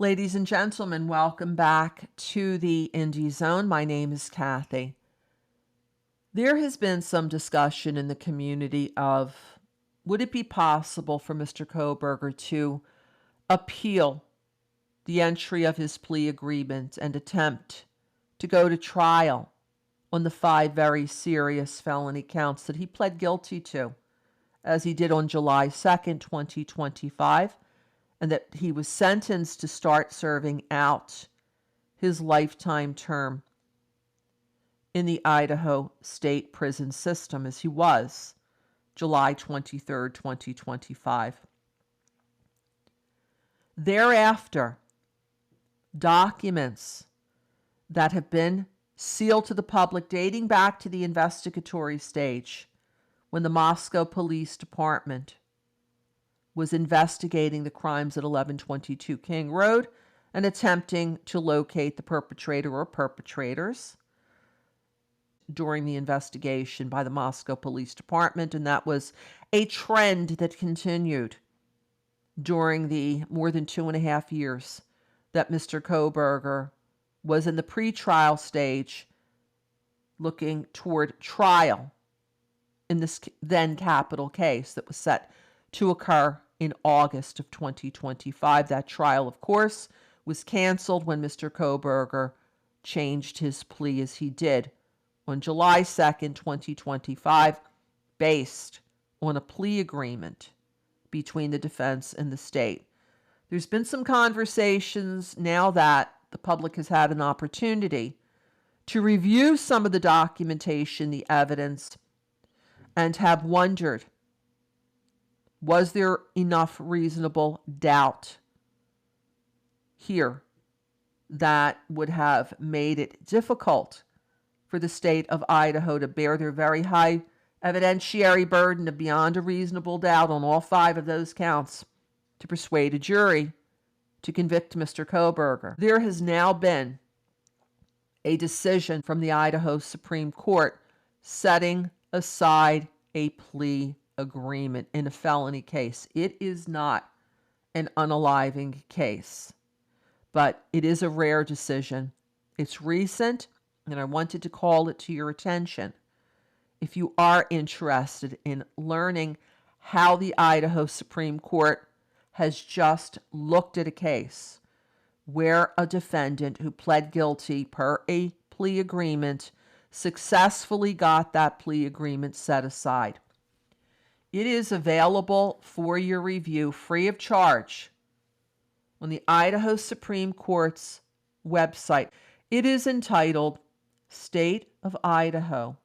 Ladies and gentlemen, welcome back to the Indie Zone. My name is Kathy. There has been some discussion in the community of would it be possible for Mr. Kohberger to appeal the entry of his plea agreement and attempt to go to trial on the 5 very serious felony counts that he pled guilty to, as he did on July 2nd, 2025. And that he was sentenced to start serving out his lifetime term in the Idaho state prison system as he was July 23rd, 2025. Thereafter, documents that have been sealed to the public dating back to the investigatory stage when the Moscow Police Department was investigating the crimes at 1122 King Road and attempting to locate the perpetrator or perpetrators during the investigation by the Moscow Police Department. And that was a trend that continued during the more than 2.5 years that Mr. Kohberger was in the pretrial stage looking toward trial in this then capital case that was set to occur in August of 2025. That trial, of course, was canceled when Mr. Kohberger changed his plea as he did on July 2nd, 2025, based on a plea agreement between the defense and the state. There's been some conversations now that the public has had an opportunity to review some of the documentation, the evidence, and have wondered, was there enough reasonable doubt here that would have made it difficult for the state of Idaho to bear their very high evidentiary burden of beyond a reasonable doubt on all 5 of those counts to persuade a jury to convict Mr. Kohberger? There has now been a decision from the Idaho Supreme Court setting aside a plea agreement in a felony case. It is not an unaliving case, but it is a rare decision. It's recent, and I wanted to call it to your attention. If you are interested in learning how the Idaho Supreme Court has just looked at a case where a defendant who pled guilty per a plea agreement successfully got that plea agreement set aside, it is available for your review free of charge on the Idaho Supreme Court's website. It is entitled State of Idaho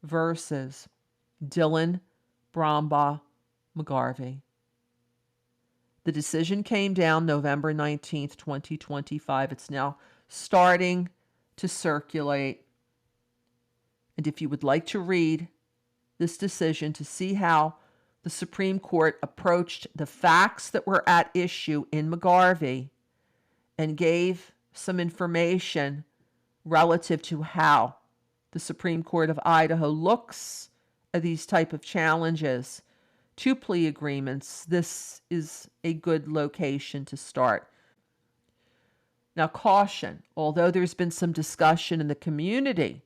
versus Dylan Brombaugh McGarvey. The decision came down November 19th, 2025. It's now starting to circulate. And if you would like to read this decision to see how the Supreme Court approached the facts that were at issue in McGarvey and gave some information relative to how the Supreme Court of Idaho looks at these type of challenges to plea agreements, this is a good location to start. Now, caution, although there's been some discussion in the community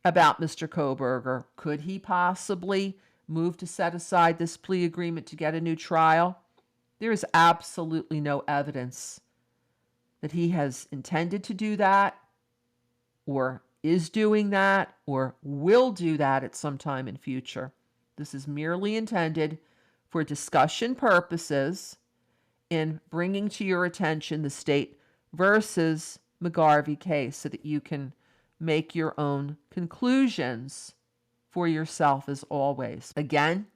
about Mr. Kohberger, could he possibly move to set aside this plea agreement to get a new trial? There is absolutely no evidence that he has intended to do that, or is doing that, or will do that at some time in future. This is merely intended for discussion purposes in bringing to your attention the state versus McGarvey case so that you can make your own conclusions for yourself as always. Again,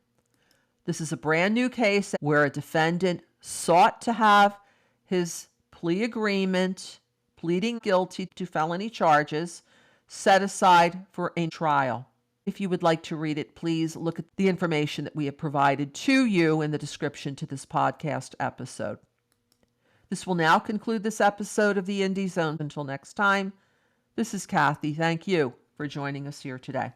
this is a brand new case where a defendant sought to have his plea agreement, pleading guilty to felony charges, set aside for a trial. If you would like to read it, please look at the information that we have provided to you in the description to this podcast episode. This will now conclude this episode of the Indie Zone. Until next time, this is Kathy. Thank you for joining us here today.